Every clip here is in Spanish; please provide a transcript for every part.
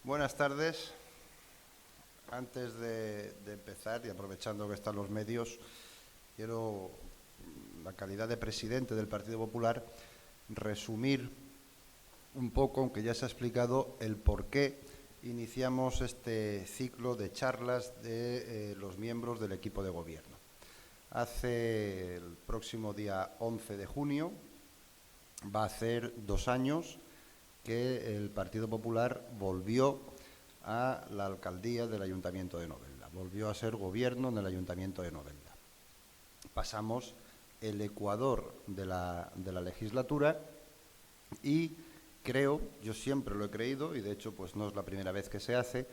Buenas tardes. Antes de empezar y aprovechando que están los medios, quiero, en la calidad de presidente del Partido Popular, resumir un poco, aunque ya se ha explicado, el por qué iniciamos este ciclo de charlas de los miembros del equipo de gobierno. Hace el próximo día 11 de junio, va a hacer 2 años que el Partido Popular volvió a la alcaldía del Ayuntamiento de Novelda, volvió a ser gobierno en el Ayuntamiento de Novelda. Pasamos el ecuador de la legislatura y creo, yo siempre lo he creído, y de hecho pues no es la primera vez que se hace,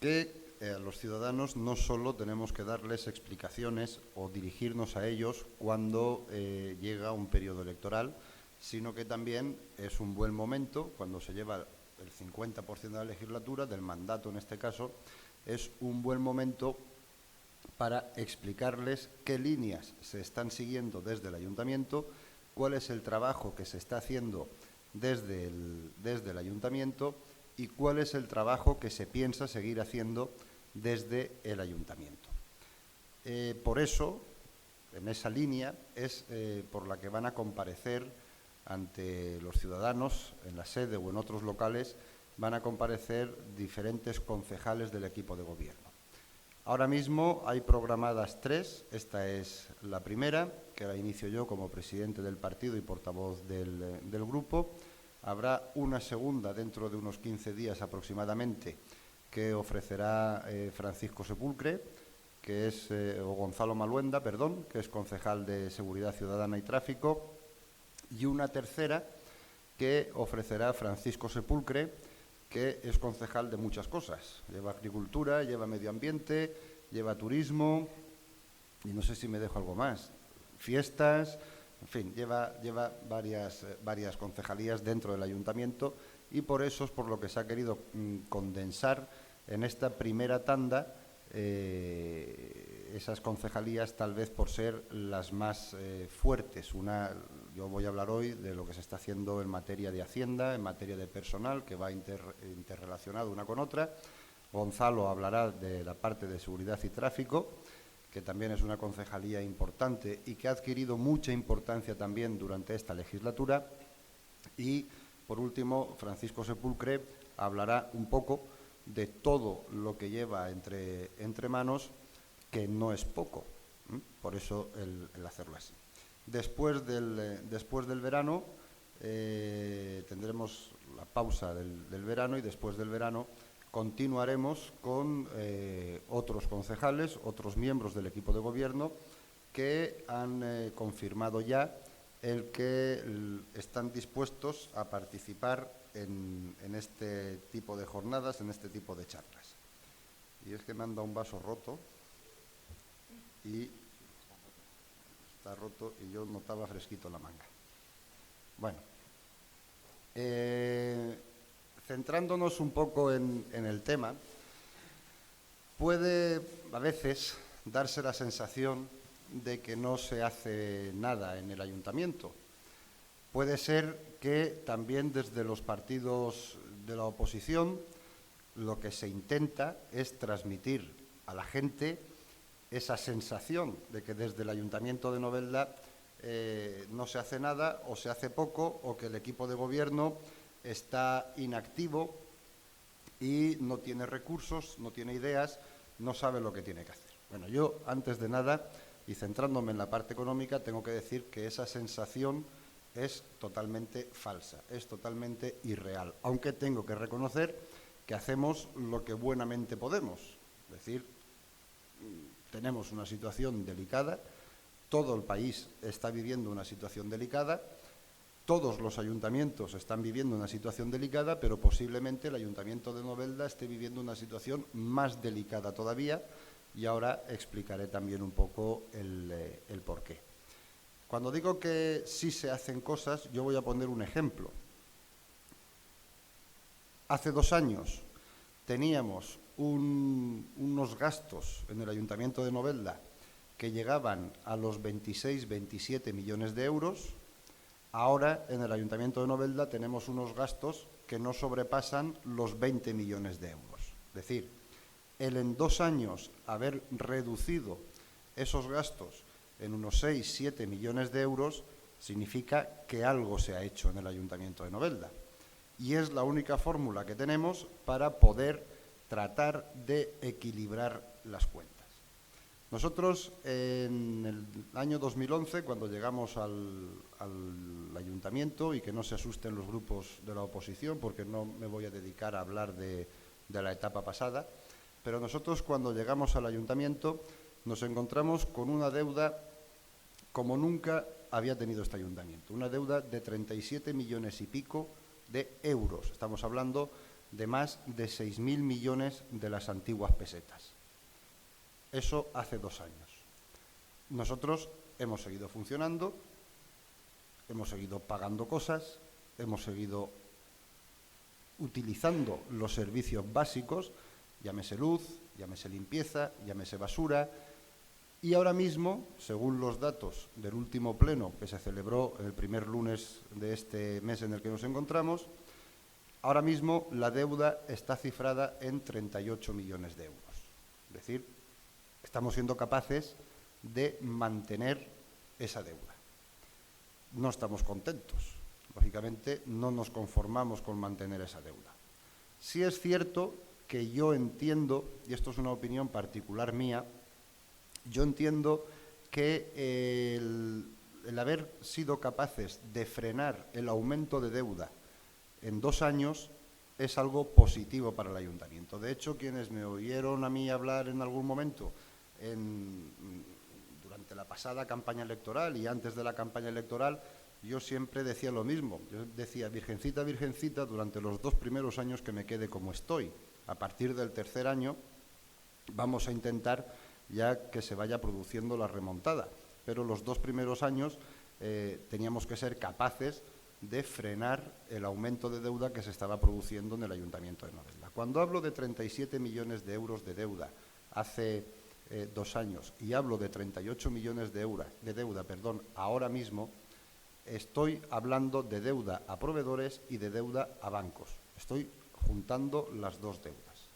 que a los ciudadanos no solo tenemos que darles explicaciones o dirigirnos a ellos cuando llega un periodo electoral, sino que también es un buen momento, cuando se lleva el 50% de la legislatura, del mandato en este caso, es un buen momento para explicarles qué líneas se están siguiendo desde el ayuntamiento, cuál es el trabajo que se está haciendo desde el ayuntamiento y cuál es el trabajo que se piensa seguir haciendo desde el ayuntamiento. Por eso, en esa línea, es por la que van a comparecer ante los ciudadanos en la sede o en otros locales, van a comparecer diferentes concejales del equipo de gobierno. Ahora mismo hay programadas 3, esta es la primera, que la inicio yo como presidente del partido y portavoz del grupo. Habrá una segunda dentro de unos 15 días aproximadamente que ofrecerá Francisco Sepulcre, que es, o Gonzalo Maluenda, perdón, que es concejal de Seguridad Ciudadana y Tráfico, y una tercera que ofrecerá Francisco Sepulcre, que es concejal de muchas cosas. Lleva agricultura, lleva medio ambiente, lleva turismo, y no sé si me dejo algo más, fiestas, en fin, lleva varias concejalías dentro del ayuntamiento, y por eso es por lo que se ha querido condensar en esta primera tanda esas concejalías, tal vez por ser las más fuertes. Yo voy a hablar hoy de lo que se está haciendo en materia de Hacienda, en materia de personal, que va interrelacionado una con otra. Gonzalo hablará de la parte de seguridad y tráfico, que también es una concejalía importante y que ha adquirido mucha importancia también durante esta legislatura. Y, por último, Francisco Sepulcre hablará un poco de todo lo que lleva entre manos, que no es poco, por eso el hacerlo así. Después del verano tendremos la pausa del verano, y después del verano continuaremos con otros concejales, otros miembros del equipo de gobierno que han confirmado ya el que están dispuestos a participar en este tipo de jornadas, en este tipo de charlas. Y es que me han dado un vaso roto y está roto y yo notaba fresquito la manga. Bueno, centrándonos un poco en el tema, puede a veces darse la sensación de que no se hace nada en el ayuntamiento. Puede ser que también desde los partidos de la oposición lo que se intenta es transmitir a la gente esa sensación de que desde el Ayuntamiento de Novelda no se hace nada, o se hace poco, o que el equipo de gobierno está inactivo y no tiene recursos, no tiene ideas, no sabe lo que tiene que hacer. Bueno, yo, antes de nada, y centrándome en la parte económica, tengo que decir que esa sensación es totalmente falsa, es totalmente irreal, aunque tengo que reconocer que hacemos lo que buenamente podemos. Es decir, tenemos una situación delicada, todo el país está viviendo una situación delicada, todos los ayuntamientos están viviendo una situación delicada, pero posiblemente el Ayuntamiento de Novelda esté viviendo una situación más delicada todavía, y ahora explicaré también un poco el porqué. Cuando digo que sí se hacen cosas, yo voy a poner un ejemplo. Hace 2 años teníamos unos gastos en el Ayuntamiento de Novelda que llegaban a los 26-27 millones de euros. Ahora en el Ayuntamiento de Novelda tenemos unos gastos que no sobrepasan los 20 millones de euros. Es decir, el en 2 años haber reducido esos gastos en unos 6-7 millones de euros significa que algo se ha hecho en el Ayuntamiento de Novelda. Y es la única fórmula que tenemos para poder tratar de equilibrar las cuentas. Nosotros, en el año 2011, cuando llegamos al Ayuntamiento, y que no se asusten los grupos de la oposición, porque no me voy a dedicar a hablar de la etapa pasada, pero nosotros cuando llegamos al Ayuntamiento nos encontramos con una deuda como nunca había tenido este Ayuntamiento, una deuda de 37 millones y pico de euros. Estamos hablando de más de 6.000 millones de las antiguas pesetas. Eso hace 2 años. Nosotros hemos seguido funcionando, hemos seguido pagando cosas, hemos seguido utilizando los servicios básicos, llámese luz, llámese limpieza, llámese basura, y ahora mismo, según los datos del último pleno que se celebró el primer lunes de este mes en el que nos encontramos, ahora mismo la deuda está cifrada en 38 millones de euros. Es decir, estamos siendo capaces de mantener esa deuda. No estamos contentos. Lógicamente, no nos conformamos con mantener esa deuda. Sí es cierto que yo entiendo, y esto es una opinión particular mía, yo entiendo que el haber sido capaces de frenar el aumento de deuda en 2 años es algo positivo para el Ayuntamiento. De hecho, quienes me oyeron a mí hablar en algún momento durante la pasada campaña electoral y antes de la campaña electoral, yo siempre decía lo mismo. Yo decía, virgencita, virgencita, durante los 2 primeros años que me quede como estoy. A partir del 3er año vamos a intentar ya que se vaya produciendo la remontada. Pero los 2 primeros años teníamos que ser capaces de frenar el aumento de deuda que se estaba produciendo en el Ayuntamiento de Novelda. Cuando hablo de 37 millones de euros de deuda hace 2 años y hablo de 38 millones de deuda, ahora mismo, estoy hablando de deuda a proveedores y de deuda a bancos. Estoy juntando las 2 deudas,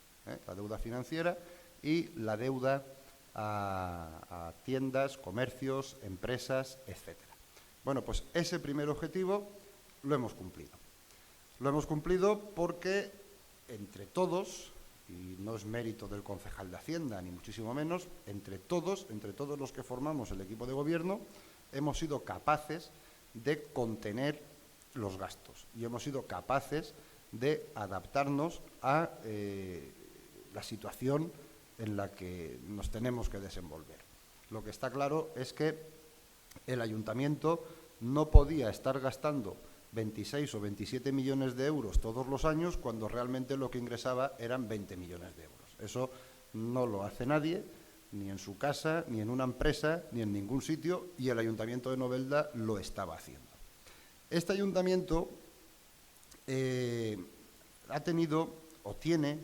la deuda financiera y la deuda a tiendas, comercios, empresas, etcétera. Bueno, pues ese primer objetivo lo hemos cumplido. Lo hemos cumplido porque entre todos, y no es mérito del concejal de Hacienda, ni muchísimo menos, entre todos los que formamos el equipo de gobierno, hemos sido capaces de contener los gastos y hemos sido capaces de adaptarnos a la situación en la que nos tenemos que desenvolver. Lo que está claro es que el Ayuntamiento no podía estar gastando 26 o 27 millones de euros todos los años cuando realmente lo que ingresaba eran 20 millones de euros. Eso no lo hace nadie, ni en su casa, ni en una empresa, ni en ningún sitio, y el Ayuntamiento de Novelda lo estaba haciendo. Este Ayuntamiento ha tenido o tiene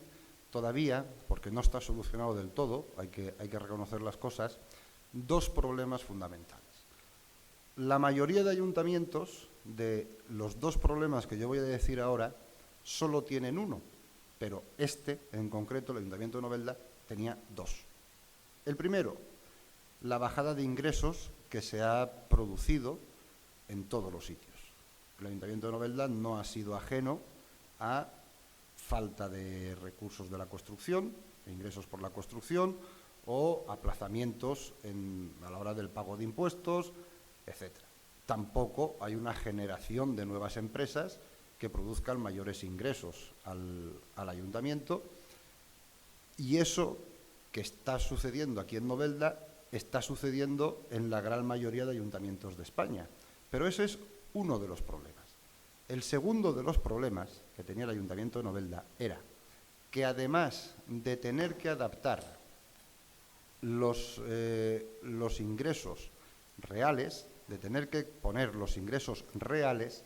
todavía, porque no está solucionado del todo, hay que reconocer las cosas, 2 problemas fundamentales. La mayoría de ayuntamientos, de los 2 problemas que yo voy a decir ahora, solo tienen uno, pero este, en concreto, el Ayuntamiento de Novelda, tenía 2. El primero, la bajada de ingresos que se ha producido en todos los sitios. El Ayuntamiento de Novelda no ha sido ajeno a falta de recursos de la construcción, ingresos por la construcción o aplazamientos a la hora del pago de impuestos, etcétera. Tampoco hay una generación de nuevas empresas que produzcan mayores ingresos al ayuntamiento, y eso que está sucediendo aquí en Novelda está sucediendo en la gran mayoría de ayuntamientos de España. Pero ese es uno de los problemas. El segundo de los problemas que tenía el Ayuntamiento de Novelda era que, además de tener que adaptar los ingresos reales, de tener que poner los ingresos reales,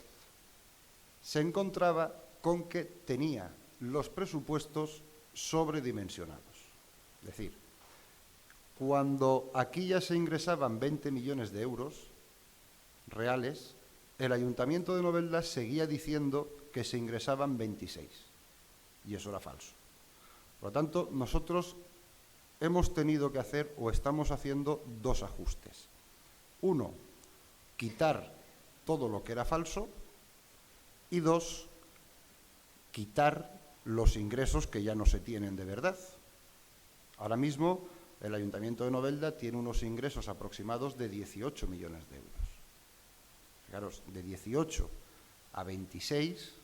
se encontraba con que tenía los presupuestos sobredimensionados. Es decir, cuando aquí ya se ingresaban 20 millones de euros reales, el Ayuntamiento de Novelda seguía diciendo que se ingresaban 26, y eso era falso. Por lo tanto, nosotros hemos tenido que hacer o estamos haciendo dos ajustes. Uno, quitar todo lo que era falso, y dos, quitar los ingresos que ya no se tienen de verdad. Ahora mismo el Ayuntamiento de Novelda tiene unos ingresos aproximados de 18 millones de euros. Fijaros, de 18 a 26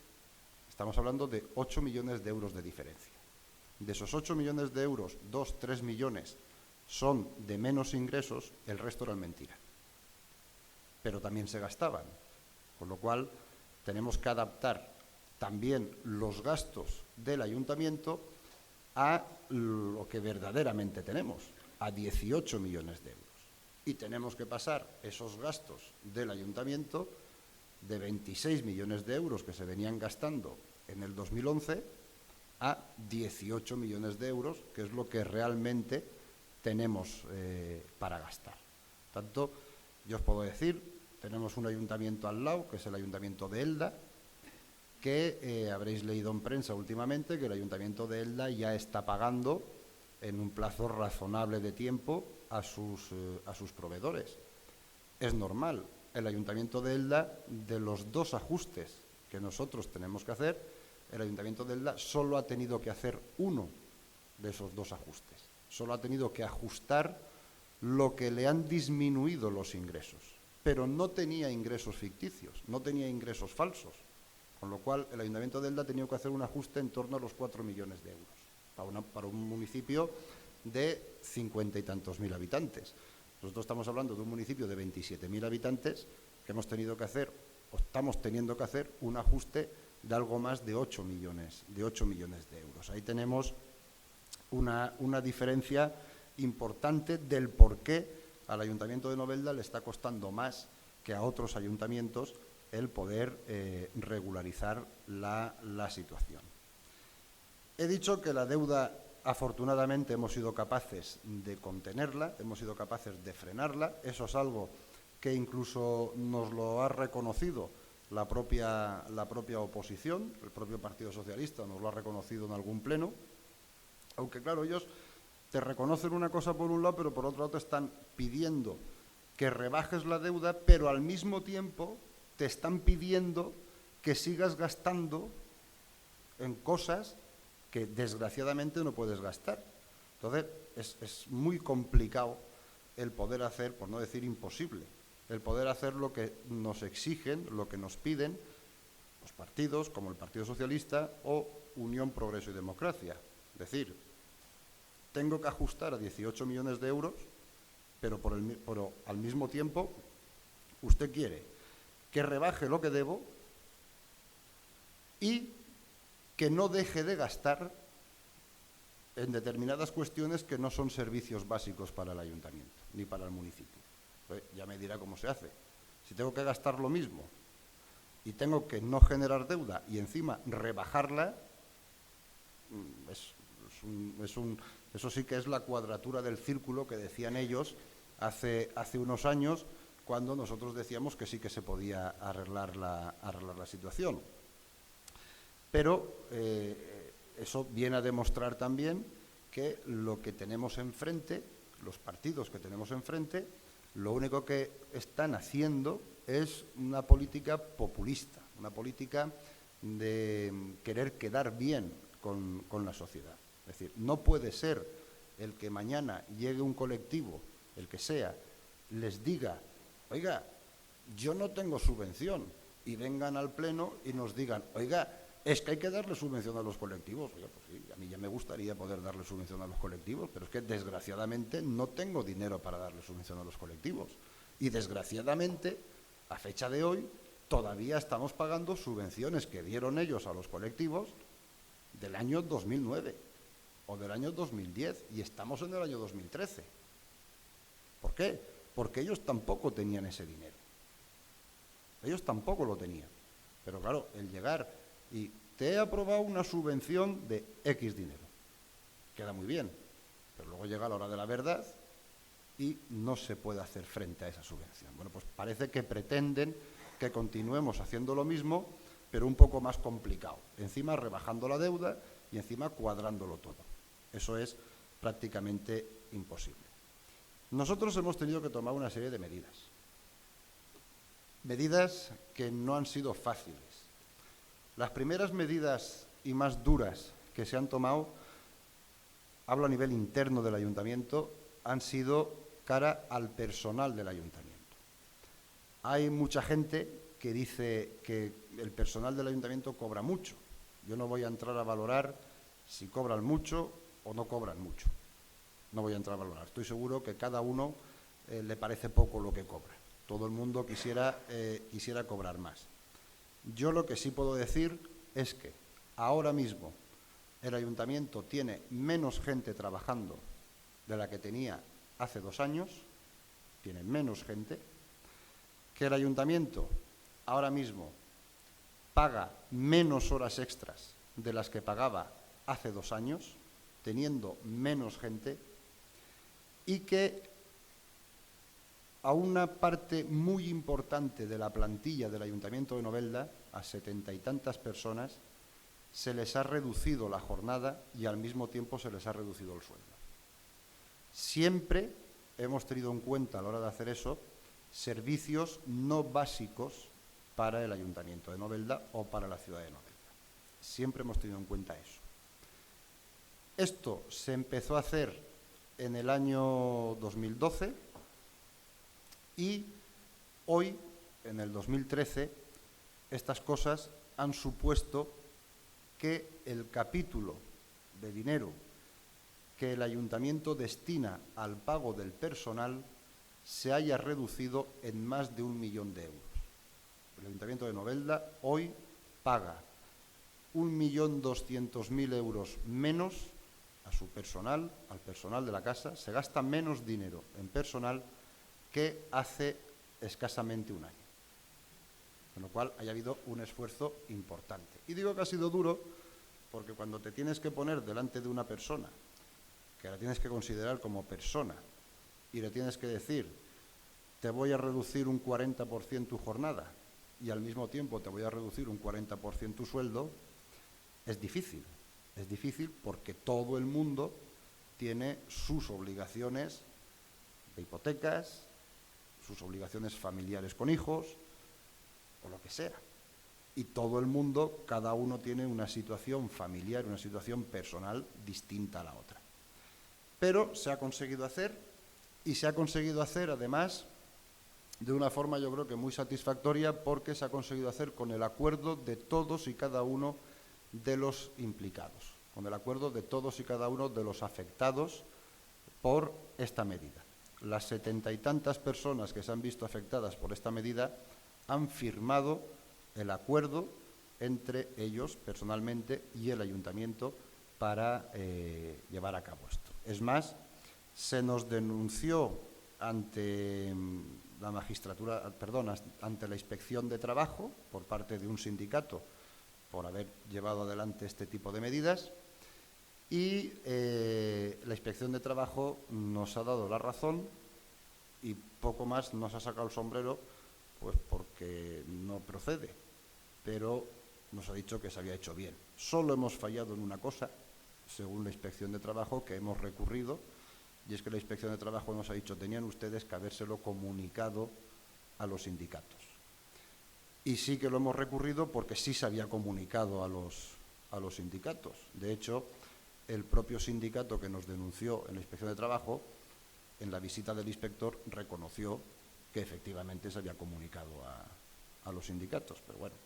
estamos hablando de 8 millones de euros de diferencia. De esos 8 millones de euros, 2-3 millones son de menos ingresos, el resto eran mentira. Pero también se gastaban, con lo cual tenemos que adaptar también los gastos del ayuntamiento a lo que verdaderamente tenemos, a 18 millones de euros. Y tenemos que pasar esos gastos del ayuntamiento de 26 millones de euros que se venían gastando en el 2011 a 18 millones de euros, que es lo que realmente tenemos para gastar. Por tanto, yo os puedo decir, tenemos un ayuntamiento al lado, que es el Ayuntamiento de Elda, que habréis leído en prensa últimamente que el Ayuntamiento de Elda ya está pagando en un plazo razonable de tiempo a sus proveedores. Es normal. El Ayuntamiento de Elda, de los dos ajustes que nosotros tenemos que hacer, el Ayuntamiento de Elda solo ha tenido que hacer uno de esos dos ajustes. Solo ha tenido que ajustar lo que le han disminuido los ingresos, pero no tenía ingresos ficticios, no tenía ingresos falsos. Con lo cual, el Ayuntamiento de Elda ha tenido que hacer un ajuste en torno a los 4 millones de euros para un municipio de 50 y tantos mil habitantes. Nosotros estamos hablando de un municipio de 27.000 habitantes que hemos tenido que hacer, o estamos teniendo que hacer, un ajuste de algo más de 8 millones de euros. Ahí tenemos una diferencia importante del por qué al Ayuntamiento de Novelda le está costando más que a otros ayuntamientos el poder regularizar la situación. He dicho que la deuda, afortunadamente, hemos sido capaces de contenerla, hemos sido capaces de frenarla. Eso es algo que incluso nos lo ha reconocido la propia oposición, el propio Partido Socialista nos lo ha reconocido en algún pleno, aunque claro, ellos te reconocen una cosa por un lado, pero por otro lado te están pidiendo que rebajes la deuda, pero al mismo tiempo te están pidiendo que sigas gastando en cosas que desgraciadamente no puedes gastar. Entonces, es muy complicado el poder hacer, por no decir imposible, el poder hacer lo que nos exigen, lo que nos piden los partidos, como el Partido Socialista o Unión, Progreso y Democracia. Es decir, tengo que ajustar a 18 millones de euros, pero al mismo tiempo usted quiere que rebaje lo que debo y que no deje de gastar en determinadas cuestiones que no son servicios básicos para el ayuntamiento ni para el municipio. Pues ya me dirá cómo se hace. Si tengo que gastar lo mismo y tengo que no generar deuda y encima rebajarla, eso sí que es la cuadratura del círculo que decían ellos hace unos años, cuando nosotros decíamos que sí que se podía arreglar la situación. Pero eso viene a demostrar también que lo que tenemos enfrente, los partidos que tenemos enfrente, lo único que están haciendo es una política populista, una política de querer quedar bien con la sociedad. Es decir, no puede ser el que mañana llegue un colectivo, el que sea, les diga: oiga, yo no tengo subvención, y vengan al pleno y nos digan: oiga, es que hay que darle subvención a los colectivos. Oiga, pues sí, a mí ya me gustaría poder darle subvención a los colectivos, pero es que desgraciadamente no tengo dinero para darle subvención a los colectivos. Y desgraciadamente, a fecha de hoy, todavía estamos pagando subvenciones que dieron ellos a los colectivos del año 2009 o del año 2010, y estamos en el año 2013. ¿Por qué? Porque ellos tampoco tenían ese dinero. Ellos tampoco lo tenían. Pero claro, el llegar y te he aprobado una subvención de X dinero, queda muy bien, pero luego llega la hora de la verdad y no se puede hacer frente a esa subvención. Bueno, pues parece que pretenden que continuemos haciendo lo mismo pero un poco más complicado. Encima rebajando la deuda y encima cuadrándolo todo. Eso es prácticamente imposible. Nosotros hemos tenido que tomar una serie de medidas. Medidas que no han sido fáciles. Las primeras medidas y más duras que se han tomado, hablo a nivel interno del ayuntamiento, han sido cara al personal del ayuntamiento. Hay mucha gente que dice que el personal del ayuntamiento cobra mucho. Yo no voy a entrar a valorar si cobran mucho o no cobran mucho. No voy a entrar a valorar. Estoy seguro que cada uno le parece poco lo que cobra. Todo el mundo quisiera cobrar más. Yo lo que sí puedo decir es que ahora mismo el ayuntamiento tiene menos gente trabajando de la que tenía hace 2 años, tiene menos gente, que el ayuntamiento ahora mismo paga menos horas extras de las que pagaba hace 2 años, teniendo menos gente, y que a una parte muy importante de la plantilla del Ayuntamiento de Novelda, a 70 y tantas personas, se les ha reducido la jornada y al mismo tiempo se les ha reducido el sueldo. Siempre hemos tenido en cuenta a la hora de hacer eso servicios no básicos para el Ayuntamiento de Novelda o para la ciudad de Novelda. Siempre hemos tenido en cuenta eso. Esto se empezó a hacer en el año 2012 y hoy, en el 2013, estas cosas han supuesto que el capítulo de dinero que el ayuntamiento destina al pago del personal se haya reducido en más de 1 millón de euros. El ayuntamiento de Novelda hoy paga 1.200.000 euros menos a su personal, al personal de la casa, se gasta menos dinero en personal que hace escasamente 1 año. Con lo cual haya habido un esfuerzo importante. Y digo que ha sido duro porque cuando te tienes que poner delante de una persona, que la tienes que considerar como persona, y le tienes que decir, te voy a reducir un 40% tu jornada y al mismo tiempo te voy a reducir un 40% tu sueldo, es difícil. Es difícil porque todo el mundo tiene sus obligaciones de hipotecas, sus obligaciones familiares con hijos, o lo que sea. Y todo el mundo, cada uno tiene una situación familiar, una situación personal distinta a la otra. Pero se ha conseguido hacer, y se ha conseguido hacer además de una forma yo creo que muy satisfactoria, porque se ha conseguido hacer con el acuerdo de todos y cada uno de los implicados, con el acuerdo de todos y cada uno de los afectados por esta medida. Las 70 y tantas personas que se han visto afectadas por esta medida han firmado el acuerdo entre ellos personalmente y el ayuntamiento para llevar a cabo esto. Es más, se nos denunció ante la magistratura, ante la Inspección de Trabajo por parte de un sindicato por haber llevado adelante este tipo de medidas y la Inspección de Trabajo nos ha dado la razón y poco más nos ha sacado el sombrero, pues porque no procede, pero nos ha dicho que se había hecho bien. Solo hemos fallado en una cosa, según la Inspección de Trabajo, que hemos recurrido, y es que la Inspección de Trabajo nos ha dicho, tenían ustedes que habérselo comunicado a los sindicatos. Y sí que lo hemos recurrido porque sí se había comunicado a los sindicatos. De hecho, el propio sindicato que nos denunció en la Inspección de Trabajo, en la visita del inspector, reconoció que efectivamente se había comunicado a los sindicatos. Pero bueno,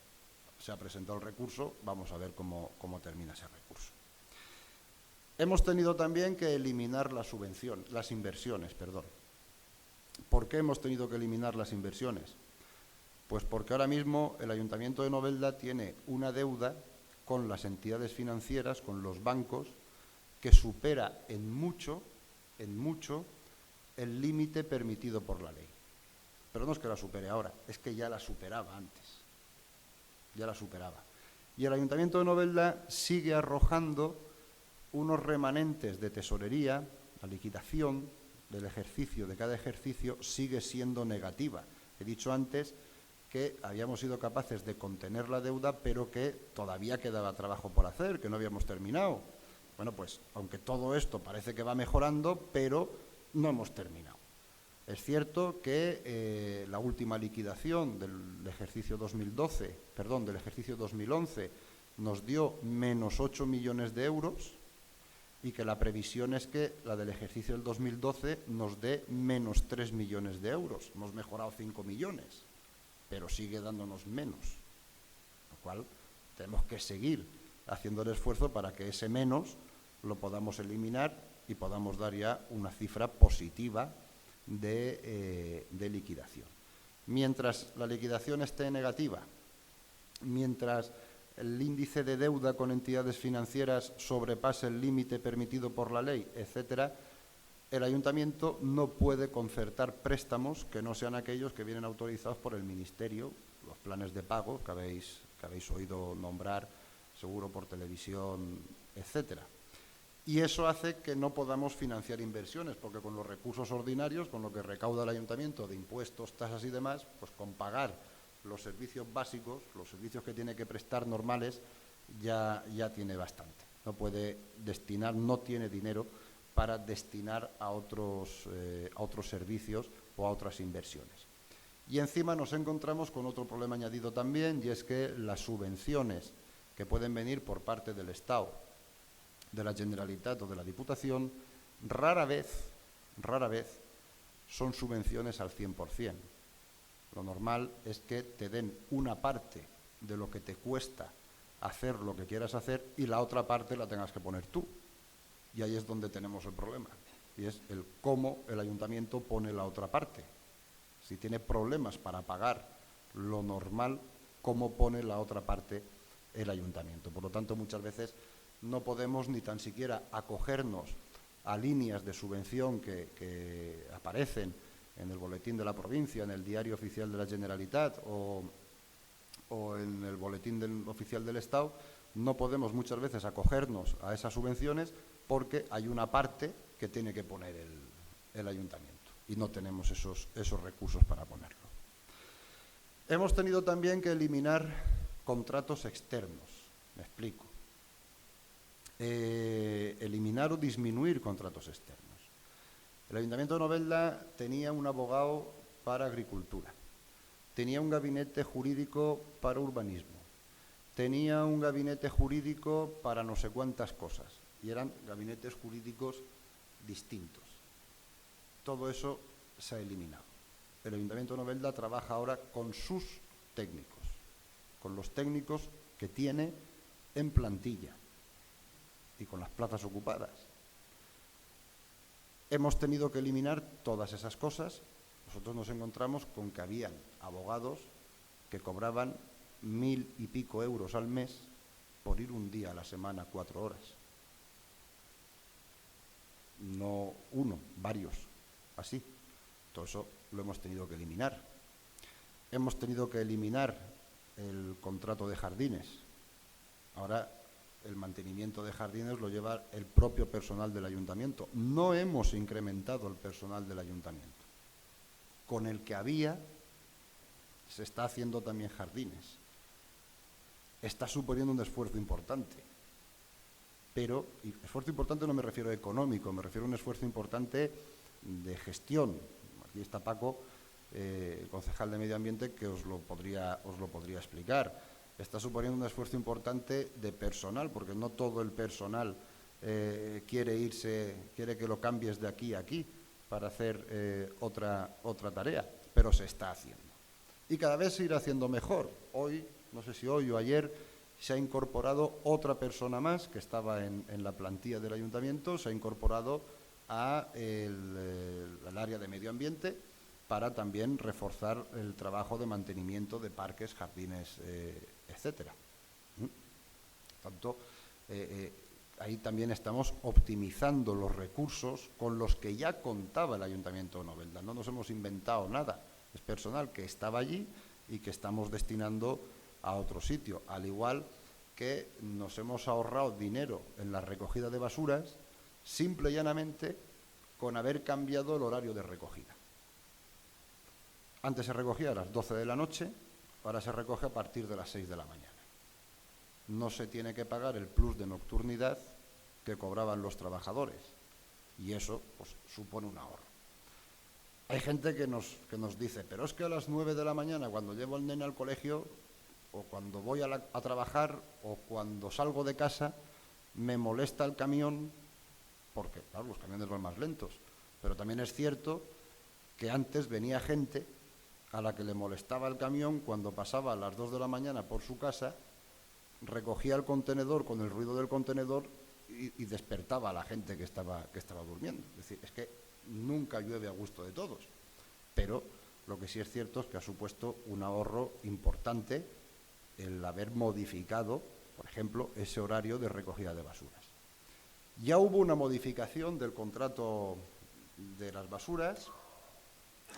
se ha presentado el recurso, vamos a ver cómo termina ese recurso. Hemos tenido también que eliminar las inversiones. ¿Por qué hemos tenido que eliminar las inversiones? Pues porque ahora mismo el Ayuntamiento de Novelda tiene una deuda con las entidades financieras, con los bancos, que supera en mucho el límite permitido por la ley. Pero no es que la supere ahora, es que ya la superaba antes. Ya la superaba. Y el Ayuntamiento de Novelda sigue arrojando unos remanentes de tesorería, la liquidación del ejercicio, de cada ejercicio, sigue siendo negativa. He dicho antes que habíamos sido capaces de contener la deuda, pero que todavía quedaba trabajo por hacer, que no habíamos terminado. Bueno, pues aunque todo esto parece que va mejorando, pero no hemos terminado. Es cierto que la última liquidación del ejercicio 2011 nos dio menos 8 millones de euros y que la previsión es que la del ejercicio del 2012 nos dé menos 3 millones de euros. Hemos mejorado 5 millones, pero sigue dándonos menos, lo cual tenemos que seguir haciendo el esfuerzo para que ese menos lo podamos eliminar y podamos dar ya una cifra positiva de liquidación. Mientras la liquidación esté negativa, mientras el índice de deuda con entidades financieras sobrepase el límite permitido por la ley, etcétera, el ayuntamiento no puede concertar préstamos que no sean aquellos que vienen autorizados por el Ministerio, los planes de pago que habéis oído nombrar seguro por televisión, etcétera. Y eso hace que no podamos financiar inversiones, porque con los recursos ordinarios, con lo que recauda el ayuntamiento de impuestos, tasas y demás, pues con pagar los servicios básicos, los servicios que tiene que prestar normales, ya tiene bastante. No puede destinar, no tiene dinero para destinar a otros servicios o a otras inversiones. Y encima nos encontramos con otro problema añadido también, y es que las subvenciones que pueden venir por parte del Estado, de la Generalitat o de la Diputación, rara vez son subvenciones al 100%. Lo normal es que te den una parte de lo que te cuesta hacer lo que quieras hacer y la otra parte la tengas que poner tú. Y ahí es donde tenemos el problema, y es el cómo el ayuntamiento pone la otra parte. Si tiene problemas para pagar lo normal, cómo pone la otra parte el ayuntamiento. Por lo tanto, muchas veces no podemos ni tan siquiera acogernos a líneas de subvención que aparecen en el boletín de la provincia, en el diario oficial de la Generalitat o en el boletín oficial del Estado. No podemos muchas veces acogernos a esas subvenciones porque hay una parte que tiene que poner el ayuntamiento y no tenemos esos recursos para ponerlo. Hemos tenido también que eliminar contratos externos. Me explico. Eliminar o disminuir contratos externos. El Ayuntamiento de Novelda tenía un abogado para agricultura, tenía un gabinete jurídico para urbanismo, tenía un gabinete jurídico para no sé cuántas cosas, y eran gabinetes jurídicos distintos. Todo eso se ha eliminado. El Ayuntamiento de Novelda trabaja ahora con sus técnicos, con los técnicos que tiene en plantilla y con las plazas ocupadas. Hemos tenido que eliminar todas esas cosas. Nosotros nos encontramos con que habían abogados que cobraban 1.000 y pico euros al mes por ir un día a la semana, 4 horas. No uno, varios, así. Todo eso lo hemos tenido que eliminar. Hemos tenido que eliminar el contrato de jardines. Ahora el mantenimiento de jardines lo lleva el propio personal del ayuntamiento. No hemos incrementado el personal del ayuntamiento. Con el que había, se está haciendo también jardines. Está suponiendo un esfuerzo importante. Pero, y esfuerzo importante no me refiero a económico, me refiero a un esfuerzo importante de gestión. Aquí está Paco, concejal de Medio Ambiente, que os lo podría explicar. Está suponiendo un esfuerzo importante de personal, porque no todo el personal quiere que lo cambies de aquí a aquí para hacer otra tarea, pero se está haciendo. Y cada vez se irá haciendo mejor. Hoy, no sé si hoy o ayer, se ha incorporado otra persona más que estaba en la plantilla del ayuntamiento, se ha incorporado al área de medio ambiente para también reforzar el trabajo de mantenimiento de parques, jardines, etcétera. Tanto, ahí también estamos optimizando los recursos con los que ya contaba el Ayuntamiento de Novelda. No nos hemos inventado nada, es personal que estaba allí y que estamos destinando a otro sitio, al igual que nos hemos ahorrado dinero en la recogida de basuras, simple y llanamente con haber cambiado el horario de recogida. Antes se recogía a las 12 de la noche, ahora se recoge a partir de las 6 de la mañana. No se tiene que pagar el plus de nocturnidad que cobraban los trabajadores, y eso pues supone un ahorro. Hay gente que nos dice, pero es que a las 9 de la mañana, cuando llevo al nene al colegio, o cuando voy a trabajar, o cuando salgo de casa, me molesta el camión, porque claro, los camiones van más lentos. Pero también es cierto que antes venía gente a la que le molestaba el camión cuando pasaba a las 2 de la mañana por su casa, recogía el contenedor con el ruido del contenedor y despertaba a la gente que estaba durmiendo. Es decir, es que nunca llueve a gusto de todos, pero lo que sí es cierto es que ha supuesto un ahorro importante el haber modificado, por ejemplo, ese horario de recogida de basuras. Ya hubo una modificación del contrato de las basuras,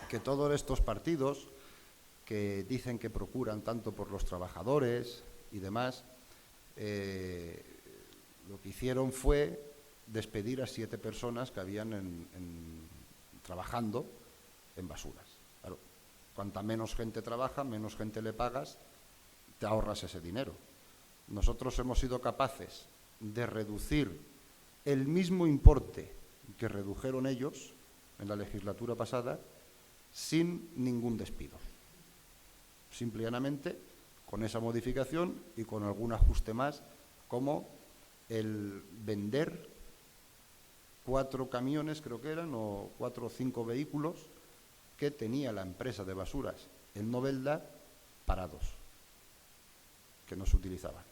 que todos estos partidos que dicen que procuran tanto por los trabajadores y demás, lo que hicieron fue despedir a 7 personas que habían trabajando en basuras. Claro, cuanta menos gente trabaja, menos gente le pagas, te ahorras ese dinero. Nosotros hemos sido capaces de reducir el mismo importe que redujeron ellos en la legislatura pasada sin ningún despido. Simple y llanamente con esa modificación y con algún ajuste más, como el vender 4 camiones, creo que eran, o 4 o 5 vehículos que tenía la empresa de basuras en Novelda parados, que no se utilizaban.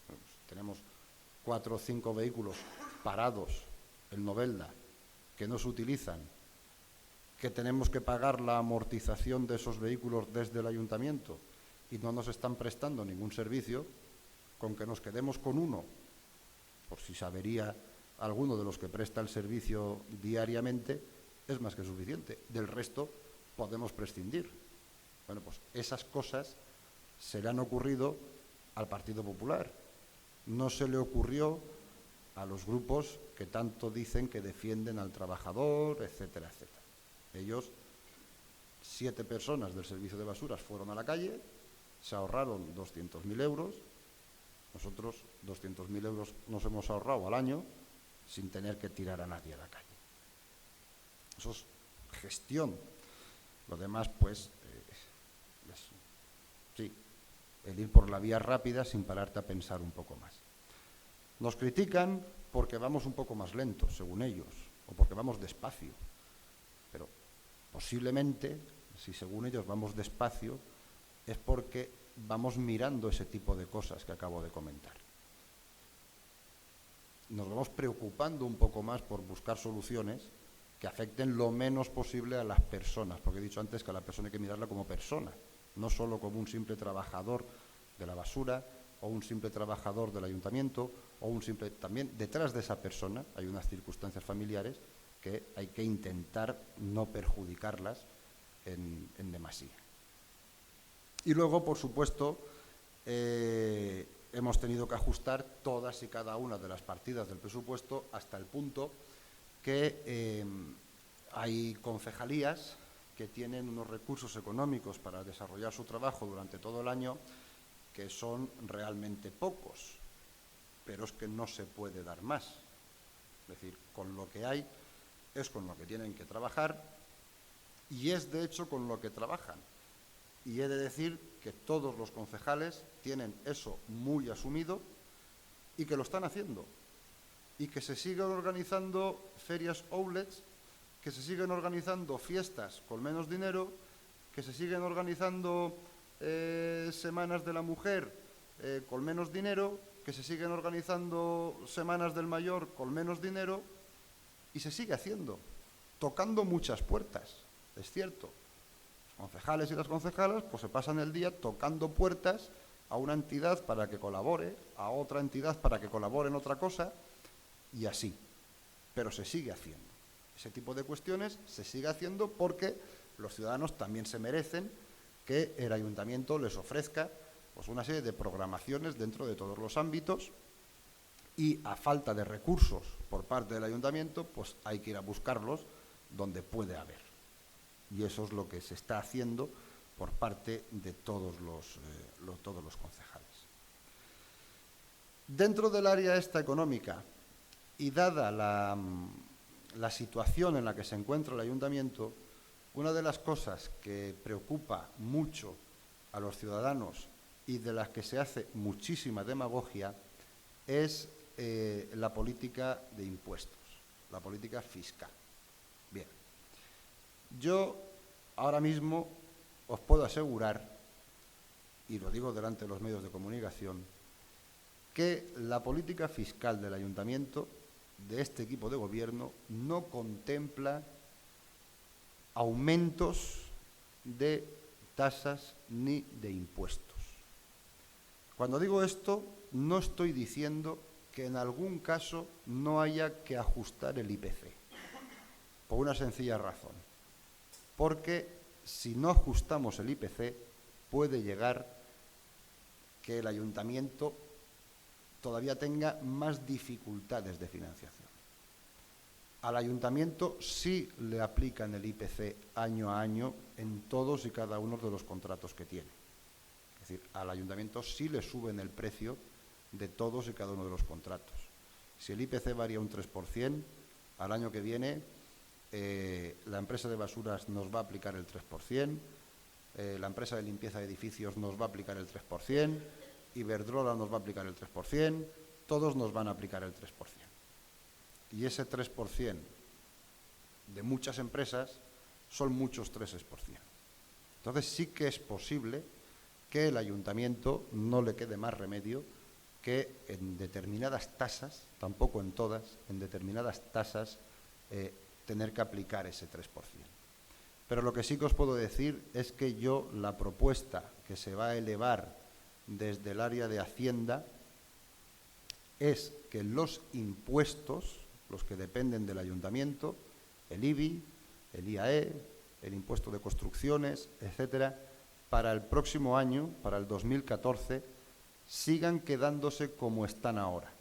Pues tenemos 4 o 5 vehículos parados en Novelda que no se utilizan, que tenemos que pagar la amortización de esos vehículos desde el ayuntamiento y no nos están prestando ningún servicio. Con que nos quedemos con uno, por si se avería alguno de los que presta el servicio diariamente, es más que suficiente. Del resto podemos prescindir. Bueno, pues esas cosas se le han ocurrido al Partido Popular. No se le ocurrió a los grupos que tanto dicen que defienden al trabajador, etcétera, etcétera. Ellos, 7 personas del servicio de basuras fueron a la calle, se ahorraron 200.000 euros. Nosotros 200.000 euros nos hemos ahorrado al año sin tener que tirar a nadie a la calle. Eso es gestión. Lo demás, pues, sí, el ir por la vía rápida sin pararte a pensar un poco más. Nos critican porque vamos un poco más lentos, según ellos, o porque vamos despacio. Pero posiblemente, si según ellos vamos despacio, es porque vamos mirando ese tipo de cosas que acabo de comentar. Nos vamos preocupando un poco más por buscar soluciones que afecten lo menos posible a las personas, porque he dicho antes que a la persona hay que mirarla como persona, no solo como un simple trabajador de la basura o un simple trabajador del ayuntamiento o un simple... También detrás de esa persona hay unas circunstancias familiares que hay que intentar no perjudicarlas en demasía. Y luego, por supuesto, hemos tenido que ajustar todas y cada una de las partidas del presupuesto hasta el punto que hay concejalías que tienen unos recursos económicos para desarrollar su trabajo durante todo el año que son realmente pocos, pero es que no se puede dar más. Es decir, con lo que hay es con lo que tienen que trabajar y es de hecho con lo que trabajan. Y he de decir que todos los concejales tienen eso muy asumido y que lo están haciendo. Y que se siguen organizando ferias outlets, que se siguen organizando fiestas con menos dinero, que se siguen organizando semanas de la mujer con menos dinero, que se siguen organizando semanas del mayor con menos dinero, y se sigue haciendo, tocando muchas puertas, es cierto. Los concejales y las concejalas pues se pasan el día tocando puertas a una entidad para que colabore, a otra entidad para que colabore en otra cosa, y así. Pero se sigue haciendo. Ese tipo de cuestiones se sigue haciendo porque los ciudadanos también se merecen que el ayuntamiento les ofrezca pues una serie de programaciones dentro de todos los ámbitos, y a falta de recursos por parte del ayuntamiento, pues hay que ir a buscarlos donde puede haber. Y eso es lo que se está haciendo por parte de todos los concejales. Dentro del área esta económica y dada la situación en la que se encuentra el ayuntamiento, una de las cosas que preocupa mucho a los ciudadanos y de las que se hace muchísima demagogia es la política de impuestos, la política fiscal. Bien, yo ahora mismo os puedo asegurar, y lo digo delante de los medios de comunicación, que la política fiscal del ayuntamiento, de este equipo de gobierno, no contempla aumentos de tasas ni de impuestos. Cuando digo esto, no estoy diciendo que en algún caso no haya que ajustar el IPC, por una sencilla razón, porque si no ajustamos el IPC puede llegar que el ayuntamiento todavía tenga más dificultades de financiación. Al ayuntamiento sí le aplican el IPC año a año en todos y cada uno de los contratos que tiene. Es decir, al ayuntamiento sí le suben el precio de todos y cada uno de los contratos. Si el IPC varía un 3%, al año que viene la empresa de basuras nos va a aplicar el 3%, la empresa de limpieza de edificios nos va a aplicar el 3%, Iberdrola nos va a aplicar el 3%, todos nos van a aplicar el 3%. Y ese 3% de muchas empresas son muchos 3%. Entonces sí que es posible que el ayuntamiento no le quede más remedio que en determinadas tasas, tampoco en todas, en determinadas tasas tener que aplicar ese 3%. Pero lo que sí que os puedo decir es que yo la propuesta que se va a elevar desde el área de Hacienda es que los impuestos, los que dependen del ayuntamiento, el IBI, el IAE, el impuesto de construcciones, etcétera, para el próximo año, para el 2014, sigan quedándose como están ahora.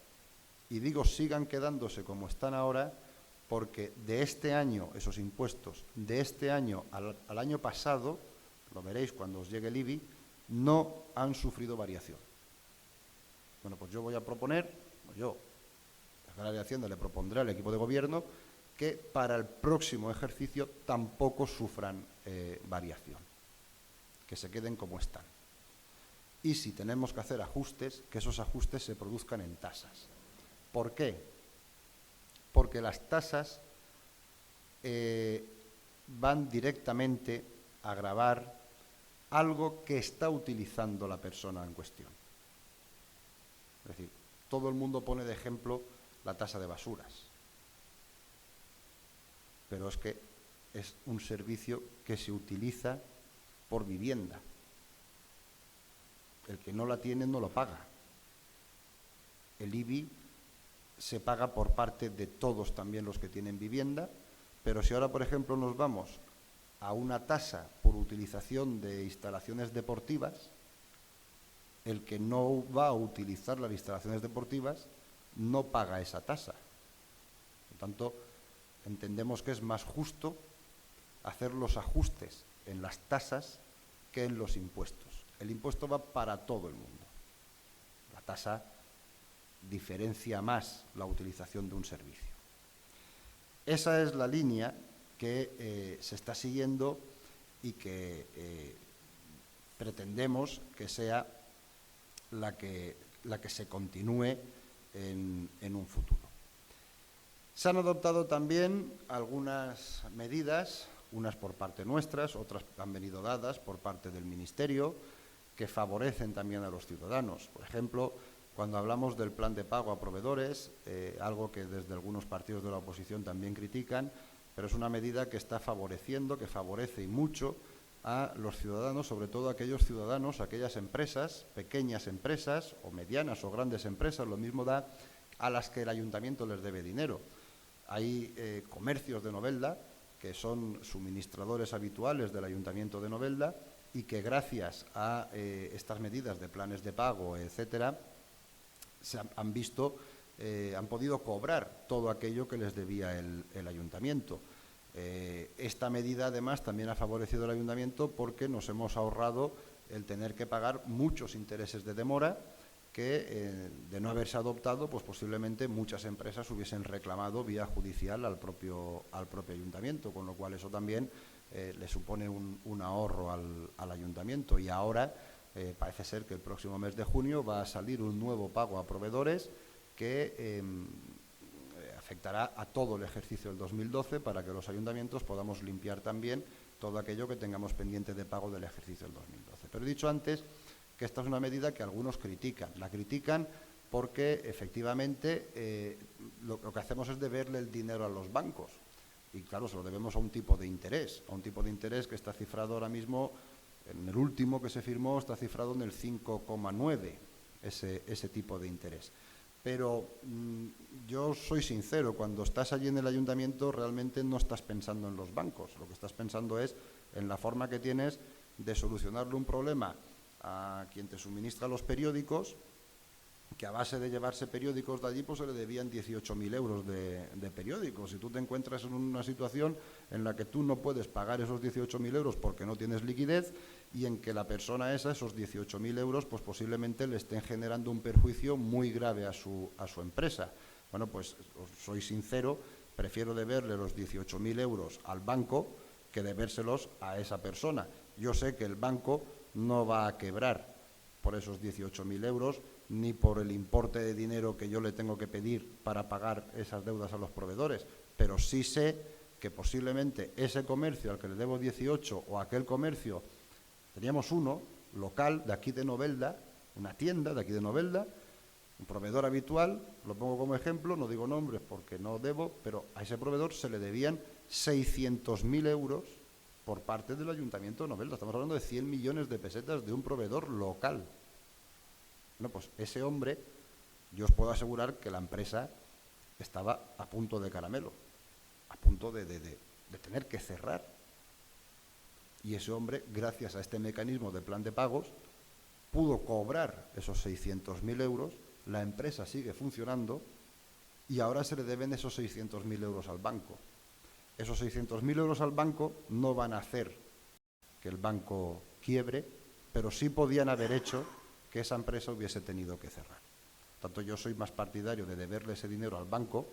Y digo sigan quedándose como están ahora porque de este año, esos impuestos, de este año al año pasado, lo veréis cuando os llegue el IBI, no han sufrido variación. Bueno, pues yo voy a proponer, yo, la Secretaría de Hacienda, le propondré al equipo de gobierno que para el próximo ejercicio tampoco sufran variación, que se queden como están. Y si tenemos que hacer ajustes, que esos ajustes se produzcan en tasas. ¿Por qué? Porque las tasas van directamente a gravar algo que está utilizando la persona en cuestión. Es decir, todo el mundo pone de ejemplo la tasa de basuras, pero es que es un servicio que se utiliza por vivienda. El que no la tiene no lo paga. El IBI se paga por parte de todos también los que tienen vivienda, pero si ahora, por ejemplo, nos vamos a una tasa por utilización de instalaciones deportivas, el que no va a utilizar las instalaciones deportivas no paga esa tasa. Por lo tanto, entendemos que es más justo hacer los ajustes en las tasas que en los impuestos. El impuesto va para todo el mundo. La tasa diferencia más la utilización de un servicio. Esa es la línea que se está siguiendo y que pretendemos que sea la que se continúe en un futuro. Se han adoptado también algunas medidas, unas por parte nuestras, otras han venido dadas por parte del Ministerio, que favorecen también a los ciudadanos. Por ejemplo, cuando hablamos del plan de pago a proveedores, algo que desde algunos partidos de la oposición también critican, pero es una medida que está favoreciendo, que favorece y mucho a los ciudadanos, sobre todo a aquellos ciudadanos, aquellas empresas, pequeñas empresas o medianas o grandes empresas, lo mismo da, a las que el ayuntamiento les debe dinero. Hay comercios de Novelda que son suministradores habituales del ayuntamiento de Novelda y que gracias a estas medidas de planes de pago, etcétera, han podido cobrar todo aquello que les debía el ayuntamiento. Esta medida, además, también ha favorecido al ayuntamiento porque nos hemos ahorrado el tener que pagar muchos intereses de demora que, de no haberse adoptado, pues posiblemente muchas empresas hubiesen reclamado vía judicial al propio ayuntamiento, con lo cual eso también le supone un ahorro al ayuntamiento. Y ahora parece ser que el próximo mes de junio va a salir un nuevo pago a proveedores que afectará a todo el ejercicio del 2012 para que los ayuntamientos podamos limpiar también todo aquello que tengamos pendiente de pago del ejercicio del 2012. Pero he dicho antes que esta es una medida que algunos critican. La critican porque, efectivamente, lo que hacemos es deberle el dinero a los bancos. Y, claro, se lo debemos a un tipo de interés que está cifrado ahora mismo, en el último que se firmó, está cifrado en el 5,9, ese tipo de interés. Pero yo soy sincero, cuando estás allí en el ayuntamiento realmente no estás pensando en los bancos, lo que estás pensando es en la forma que tienes de solucionarle un problema a quien te suministra los periódicos, que a base de llevarse periódicos de allí pues se le debían 18.000 euros de periódicos. Si tú te encuentras en una situación en la que tú no puedes pagar esos 18.000 euros porque no tienes liquidez y en que la persona esa, esos 18.000 euros, pues posiblemente le estén generando un perjuicio muy grave a su empresa. Bueno, pues soy sincero, prefiero deberle los 18.000 euros al banco que debérselos a esa persona. Yo sé que el banco no va a quebrar por esos 18.000 euros, ni por el importe de dinero que yo le tengo que pedir para pagar esas deudas a los proveedores, pero sí sé que posiblemente ese comercio al que le debo 18 o aquel comercio, teníamos uno local de aquí de Novelda, una tienda de aquí de Novelda, un proveedor habitual, lo pongo como ejemplo, no digo nombres porque no debo, pero a ese proveedor se le debían 600.000 euros por parte del Ayuntamiento de Novelda. Estamos hablando de 100 millones de pesetas de un proveedor local. Bueno, pues ese hombre, yo os puedo asegurar que la empresa estaba a punto de caramelo, a punto de tener que cerrar. Y ese hombre, gracias a este mecanismo de plan de pagos, pudo cobrar esos 600.000 euros, la empresa sigue funcionando y ahora se le deben esos 600.000 euros al banco. Esos 600.000 euros al banco no van a hacer que el banco quiebre, pero sí podían haber hecho que esa empresa hubiese tenido que cerrar. Por tanto, yo soy más partidario de deberle ese dinero al banco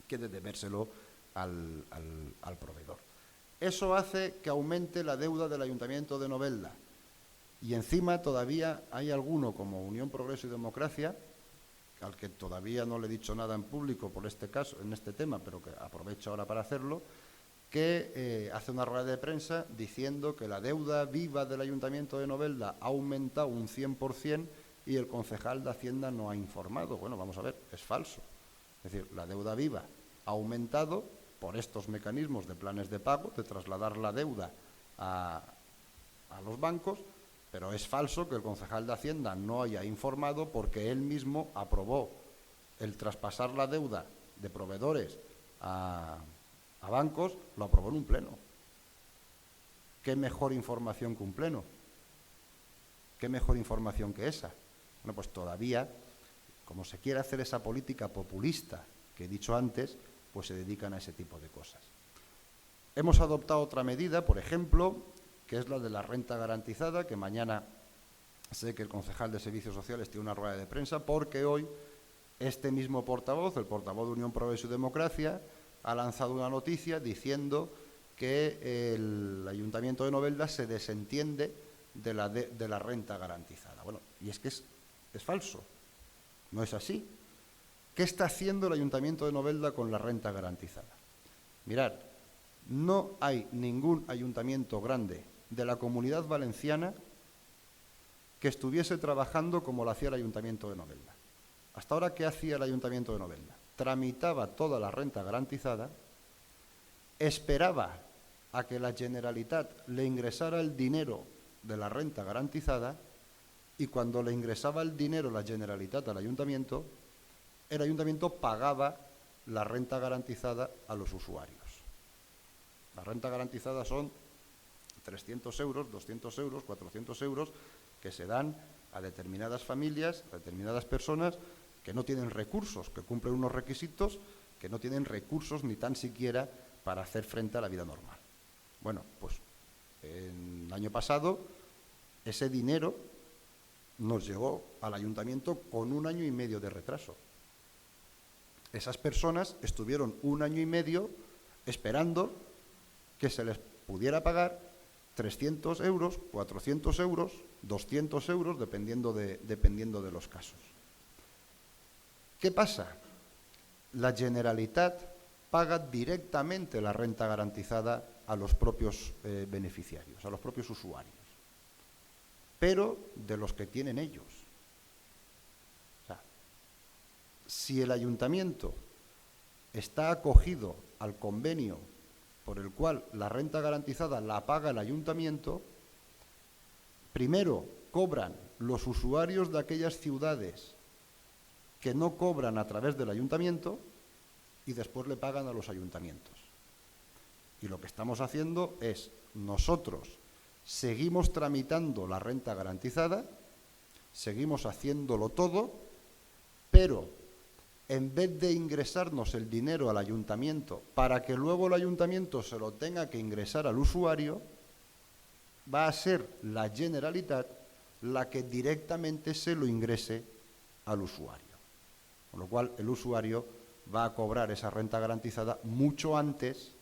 que de debérselo al proveedor. Eso hace que aumente la deuda del Ayuntamiento de Novelda. Y encima todavía hay alguno, como Unión, Progreso y Democracia, al que todavía no le he dicho nada en público por este caso, en este tema, pero que aprovecho ahora para hacerlo, que hace una rueda de prensa diciendo que la deuda viva del Ayuntamiento de Novelda ha aumentado un 100% y el concejal de Hacienda no ha informado. Bueno, vamos a ver, es falso. Es decir, la deuda viva ha aumentado por estos mecanismos de planes de pago, de trasladar la deuda a los bancos, pero es falso que el concejal de Hacienda no haya informado porque él mismo aprobó el traspasar la deuda de proveedores a bancos, lo aprobó en un pleno. ¿Qué mejor información que un pleno? ¿Qué mejor información que esa? Bueno, pues todavía, como se quiere hacer esa política populista que he dicho antes, pues se dedican a ese tipo de cosas. Hemos adoptado otra medida, por ejemplo, que es la de la renta garantizada, que mañana sé que el concejal de Servicios Sociales tiene una rueda de prensa, porque hoy este mismo portavoz, el portavoz de Unión, Progreso y Democracia, ha lanzado una noticia diciendo que el Ayuntamiento de Novelda se desentiende de la renta garantizada. Bueno, y es que es falso, no es así. ¿Qué está haciendo el Ayuntamiento de Novelda con la renta garantizada? Mirad, no hay ningún ayuntamiento grande de la Comunidad Valenciana que estuviese trabajando como lo hacía el Ayuntamiento de Novelda. Hasta ahora, ¿qué hacía el Ayuntamiento de Novelda? Tramitaba toda la renta garantizada, esperaba a que la Generalitat le ingresara el dinero de la renta garantizada y cuando le ingresaba el dinero la Generalitat al Ayuntamiento, el Ayuntamiento pagaba la renta garantizada a los usuarios. La renta garantizada son 300 euros, 200 euros, 400 euros que se dan a determinadas familias, a determinadas personas que no tienen recursos, que cumplen unos requisitos, que no tienen recursos ni tan siquiera para hacer frente a la vida normal. Bueno, pues el año pasado ese dinero nos llegó al ayuntamiento con 1 año y medio de retraso. Esas personas estuvieron 1 año y medio esperando que se les pudiera pagar 300 euros, 400 euros, 200 euros, dependiendo de los casos. ¿Qué pasa? La Generalitat paga directamente la renta garantizada a los propios beneficiarios, a los propios usuarios, pero de los que tienen ellos. O sea, si el ayuntamiento está acogido al convenio por el cual la renta garantizada la paga el ayuntamiento, primero cobran los usuarios de aquellas ciudades que no cobran a través del ayuntamiento y después le pagan a los ayuntamientos. Y lo que estamos haciendo es, nosotros seguimos tramitando la renta garantizada, seguimos haciéndolo todo, pero en vez de ingresarnos el dinero al ayuntamiento para que luego el ayuntamiento se lo tenga que ingresar al usuario, va a ser la Generalitat la que directamente se lo ingrese al usuario. Con lo cual el usuario va a cobrar esa renta garantizada mucho antes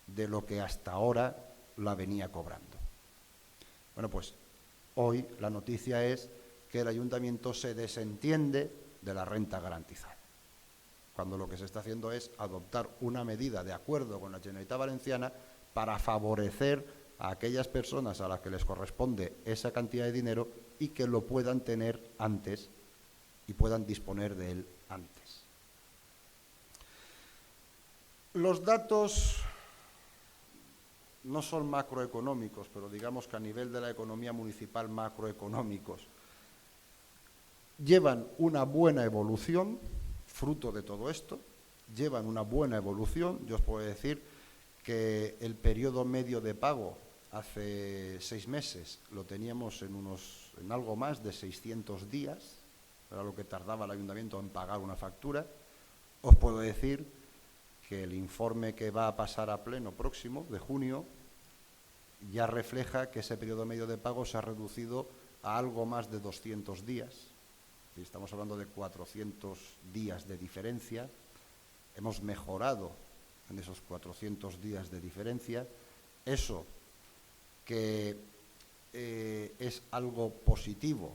de lo que hasta ahora la venía cobrando. Bueno, pues hoy la noticia es que el ayuntamiento se desentiende de la renta garantizada, cuando lo que se está haciendo es adoptar una medida de acuerdo con la Generalitat Valenciana para favorecer a aquellas personas a las que les corresponde esa cantidad de dinero y que lo puedan tener antes y puedan disponer de él antes. Los datos no son macroeconómicos, pero digamos que a nivel de la economía municipal macroeconómicos llevan una buena evolución, fruto de todo esto, llevan una buena evolución. Yo os puedo decir que el periodo medio de pago hace 6 meses lo teníamos en algo más de 600 días, era lo que tardaba el ayuntamiento en pagar una factura. Os puedo decir que el informe que va a pasar a pleno próximo, de junio, ya refleja que ese periodo medio de pago se ha reducido a algo más de 200 días. Estamos hablando de 400 días de diferencia. Hemos mejorado en esos 400 días de diferencia. Eso que es algo positivo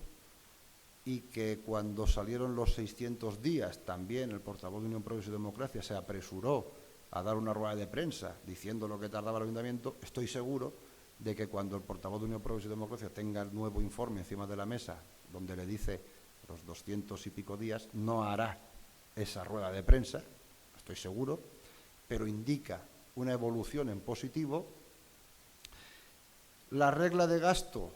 y que cuando salieron los 600 días también el portavoz de Unión Progreso y Democracia se apresuró a dar una rueda de prensa diciendo lo que tardaba el ayuntamiento. Estoy seguro de que cuando el portavoz de Unión Progreso y Democracia tenga el nuevo informe encima de la mesa donde le dice los 200 y pico días, no hará esa rueda de prensa, estoy seguro, pero indica una evolución en positivo. La regla de gasto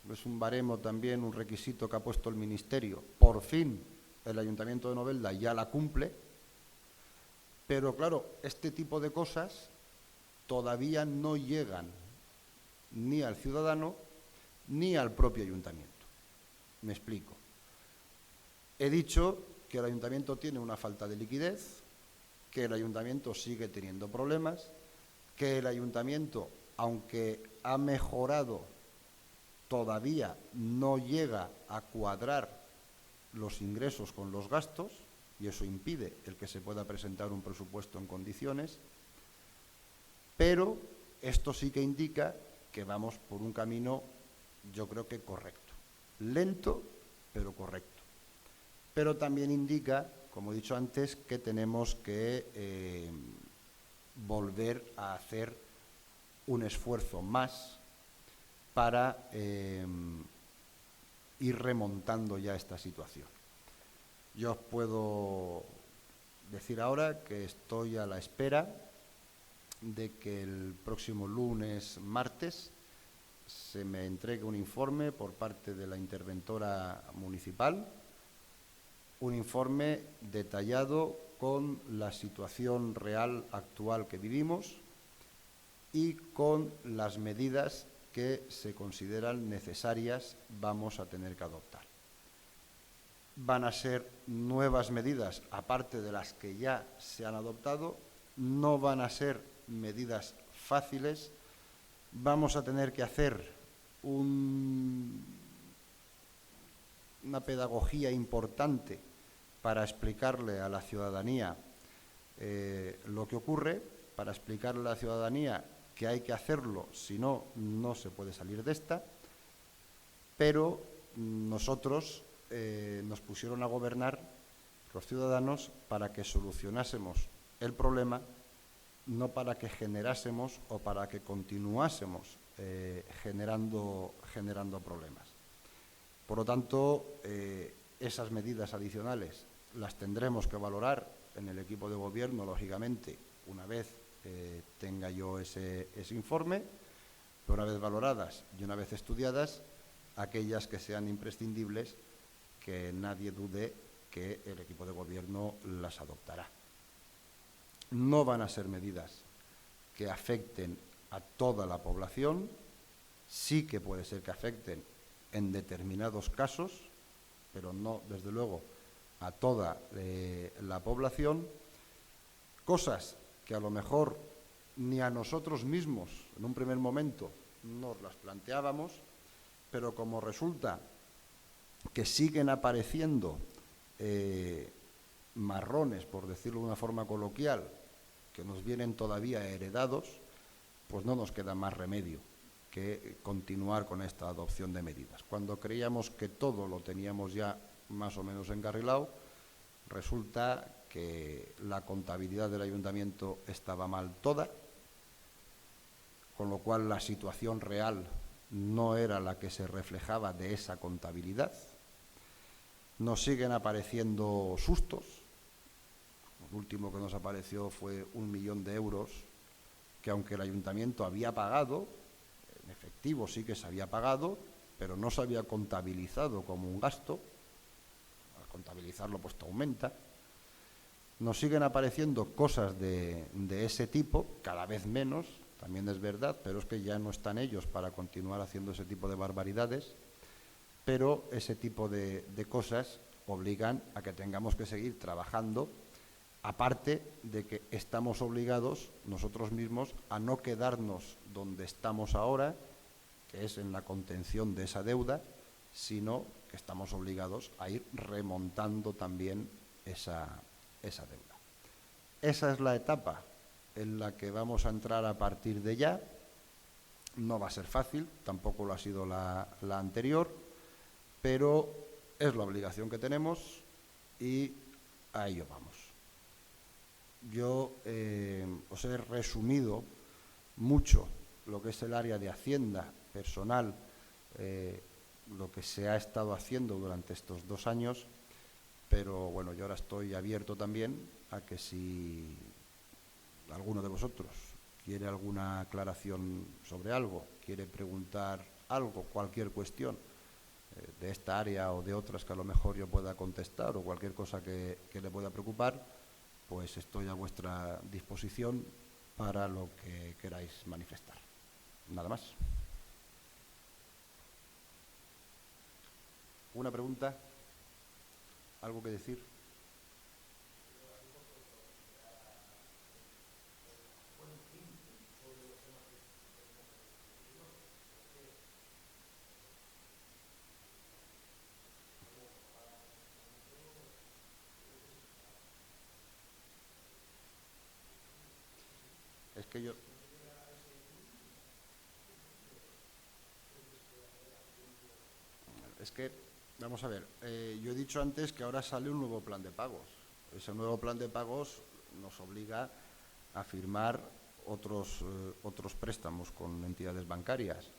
es un baremo también, un requisito que ha puesto el Ministerio. Por fin el Ayuntamiento de Novelda ya la cumple, pero claro, este tipo de cosas todavía no llegan ni al ciudadano ni al propio ayuntamiento. Me explico. He dicho que el ayuntamiento tiene una falta de liquidez, que el ayuntamiento sigue teniendo problemas, que el ayuntamiento, aunque ha mejorado, todavía no llega a cuadrar los ingresos con los gastos y eso impide el que se pueda presentar un presupuesto en condiciones, pero esto sí que indica que vamos por un camino, yo creo que correcto, lento pero correcto. Pero también indica, como he dicho antes, que tenemos que volver a hacer un esfuerzo más para ir remontando ya esta situación. Yo os puedo decir ahora que estoy a la espera de que el próximo lunes, martes, se me entregue un informe por parte de la interventora municipal, un informe detallado con la situación real actual que vivimos y con las medidas que se consideran necesarias vamos a tener que adoptar. Van a ser nuevas medidas, aparte de las que ya se han adoptado, no van a ser medidas fáciles. Vamos a tener que hacer una pedagogía importante para explicarle a la ciudadanía lo que ocurre, para explicarle a la ciudadanía que hay que hacerlo, si no, no se puede salir de esta, pero nosotros nos pusieron a gobernar los ciudadanos para que solucionásemos el problema, no para que generásemos o para que continuásemos generando problemas. Por lo tanto, esas medidas adicionales las tendremos que valorar en el equipo de gobierno, lógicamente, una vez tenga yo ese informe, pero una vez valoradas y una vez estudiadas, aquellas que sean imprescindibles, que nadie dude que el equipo de gobierno las adoptará. No van a ser medidas que afecten a toda la población, sí que puede ser que afecten en determinados casos, pero no, desde luego, a toda la población, cosas que a lo mejor ni a nosotros mismos en un primer momento nos las planteábamos, pero como resulta que siguen apareciendo marrones, por decirlo de una forma coloquial, que nos vienen todavía heredados, pues no nos queda más remedio que continuar con esta adopción de medidas. Cuando creíamos que todo lo teníamos ya más o menos encarrilado, resulta que la contabilidad del ayuntamiento estaba mal toda, con lo cual la situación real no era la que se reflejaba de esa contabilidad. Nos siguen apareciendo sustos. El último que nos apareció fue 1 millón de euros, que aunque el ayuntamiento había pagado, en efectivo sí que se había pagado, pero no se había contabilizado como un gasto. Al contabilizarlo, pues te aumenta. Nos siguen apareciendo cosas de ese tipo, cada vez menos, también es verdad, pero es que ya no están ellos para continuar haciendo ese tipo de barbaridades, pero ese tipo de cosas obligan a que tengamos que seguir trabajando, aparte de que estamos obligados nosotros mismos a no quedarnos donde estamos ahora, que es en la contención de esa deuda, sino que estamos obligados a ir remontando también esa deuda. Esa es la etapa en la que vamos a entrar a partir de ya. No va a ser fácil, tampoco lo ha sido la anterior, pero es la obligación que tenemos y a ello vamos. Yo os he resumido mucho lo que es el área de Hacienda personal, lo que se ha estado haciendo durante estos 2 años, pero bueno, yo ahora estoy abierto también a que si alguno de vosotros quiere alguna aclaración sobre algo, quiere preguntar algo, cualquier cuestión de esta área o de otras que a lo mejor yo pueda contestar o cualquier cosa que le pueda preocupar, pues estoy a vuestra disposición para lo que queráis manifestar. Nada más. ¿Una pregunta? ¿Algo que decir? Es que yo... Es que, vamos a ver, yo he dicho antes que ahora sale un nuevo plan de pagos. Ese nuevo plan de pagos nos obliga a firmar otros préstamos con entidades bancarias.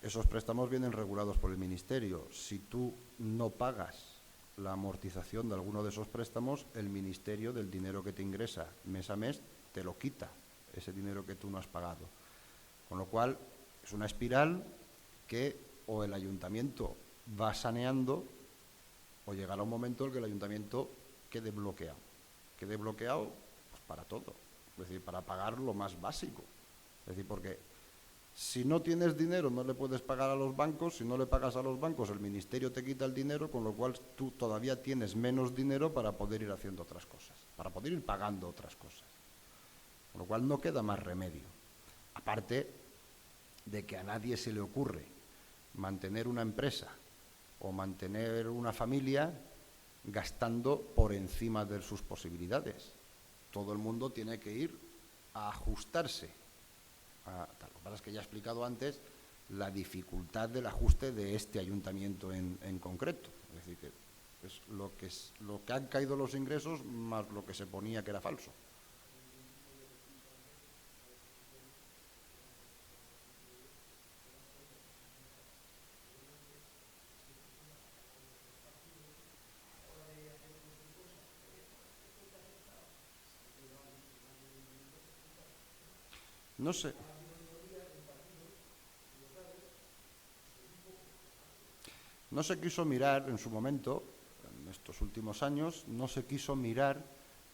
Esos préstamos vienen regulados por el Ministerio. Si tú no pagas la amortización de alguno de esos préstamos, el Ministerio, del dinero que te ingresa mes a mes, te lo quita, ese dinero que tú no has pagado. Con lo cual, es una espiral que o el ayuntamiento va saneando o llegará un momento en el que el ayuntamiento quede bloqueado. Quede bloqueado pues, para todo, es decir, para pagar lo más básico. Es decir, porque si no tienes dinero no le puedes pagar a los bancos, si no le pagas a los bancos el ministerio te quita el dinero, con lo cual tú todavía tienes menos dinero para poder ir haciendo otras cosas, para poder ir pagando otras cosas. Con lo cual no queda más remedio. Aparte de que a nadie se le ocurre mantener una empresa o mantener una familia gastando por encima de sus posibilidades. Todo el mundo tiene que ir a ajustarse. Lo que pasa es que ya he explicado antes la dificultad del ajuste de este ayuntamiento en concreto. Es decir, que es lo que han caído los ingresos más lo que se ponía que era falso. No sé. No se quiso mirar en su momento, en estos últimos años, no se quiso mirar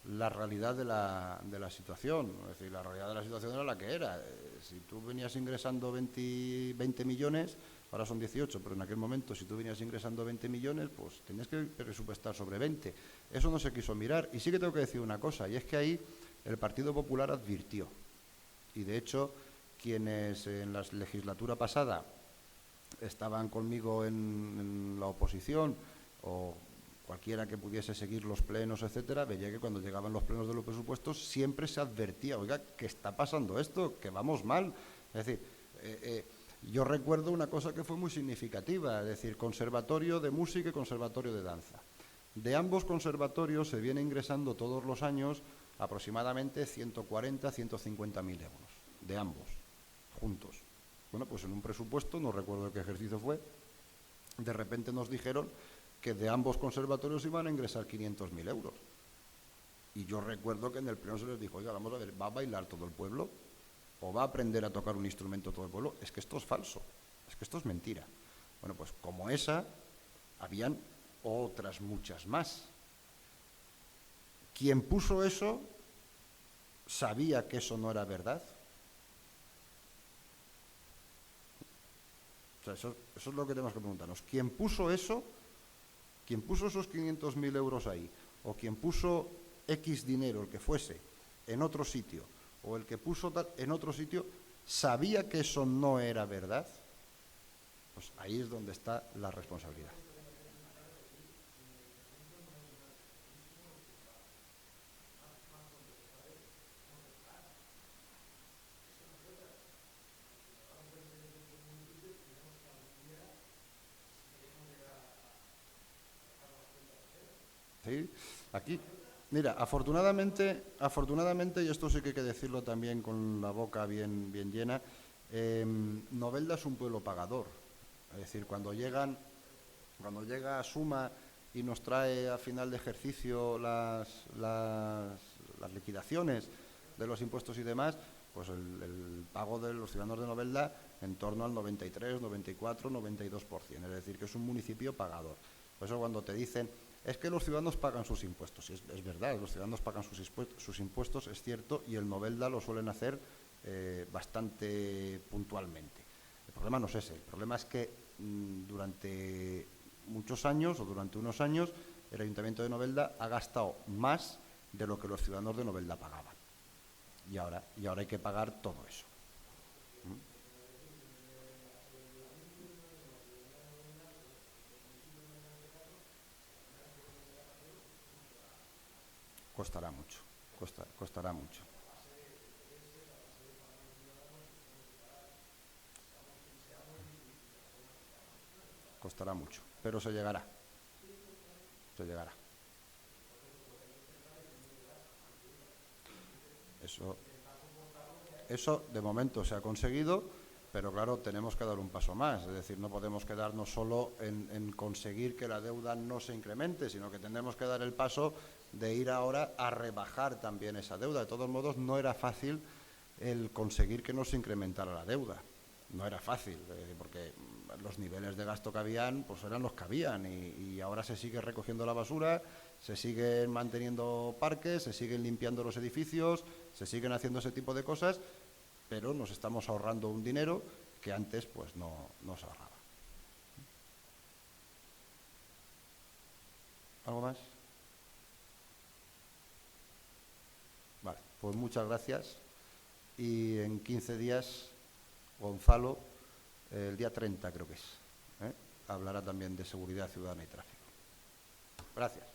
la realidad de la situación. Es decir, la realidad de la situación era la que era. Si tú venías ingresando 20 millones, ahora son 18, pero en aquel momento si tú venías ingresando 20 millones, pues tenías que presupuestar sobre 20. Eso no se quiso mirar. Y sí que tengo que decir una cosa, y es que ahí el Partido Popular advirtió. Y de hecho, quienes en la legislatura pasada estaban conmigo en la oposición o cualquiera que pudiese seguir los plenos, etcétera, veía que cuando llegaban los plenos de los presupuestos siempre se advertía, oiga, que está pasando esto, que vamos mal. Es decir, yo recuerdo una cosa que fue muy significativa, es decir, conservatorio de música y conservatorio de danza. De ambos conservatorios se viene ingresando todos los años aproximadamente 140, 150.000 euros, de ambos, juntos. Bueno, pues en un presupuesto, no recuerdo qué ejercicio fue, de repente nos dijeron que de ambos conservatorios iban a ingresar 500.000 euros. Y yo recuerdo que en el pleno se les dijo, oiga, vamos a ver, ¿va a bailar todo el pueblo? ¿O va a aprender a tocar un instrumento todo el pueblo? Es que esto es falso, es que esto es mentira. Bueno, pues como esa, habían otras muchas más. Quien puso eso, ¿sabía que eso no era verdad? O sea, eso es lo que tenemos que preguntarnos. ¿Quién puso eso? ¿Quién puso esos 500.000 euros ahí? ¿O quien puso X dinero, el que fuese, en otro sitio? ¿O el que puso en otro sitio, sabía que eso no era verdad? Pues ahí es donde está la responsabilidad. ¿Sí? Aquí, mira, afortunadamente, y esto sí que hay que decirlo también con la boca bien llena, Novelda es un pueblo pagador. Es decir, cuando llega Suma y nos trae a final de ejercicio las liquidaciones de los impuestos y demás, pues el pago de los ciudadanos de Novelda en torno al 93, 94, 92%. Es decir, que es un municipio pagador. Por eso cuando te dicen, es que los ciudadanos pagan sus impuestos, es verdad, los ciudadanos pagan sus impuestos, es cierto, y el Novelda lo suelen hacer bastante puntualmente. El problema no es ese, el problema es que durante muchos años o durante unos años el Ayuntamiento de Novelda ha gastado más de lo que los ciudadanos de Novelda pagaban. Y ahora hay que pagar todo eso. Costará mucho, costará mucho. Costará mucho, pero se llegará. Se llegará. Eso de momento se ha conseguido, pero claro, tenemos que dar un paso más. Es decir, no podemos quedarnos solo en conseguir que la deuda no se incremente, sino que tendremos que dar el paso de ir ahora a rebajar también esa deuda. De todos modos, no era fácil el conseguir que no se incrementara la deuda. No era fácil, porque los niveles de gasto que habían, pues eran los que habían, y ahora se sigue recogiendo la basura, se siguen manteniendo parques, se siguen limpiando los edificios, se siguen haciendo ese tipo de cosas, pero nos estamos ahorrando un dinero que antes pues no se ahorraba. ¿Algo más? Vale, pues muchas gracias. y en 15 días Gonzalo, el día 30 creo que es, hablará también de seguridad ciudadana y tráfico. Gracias.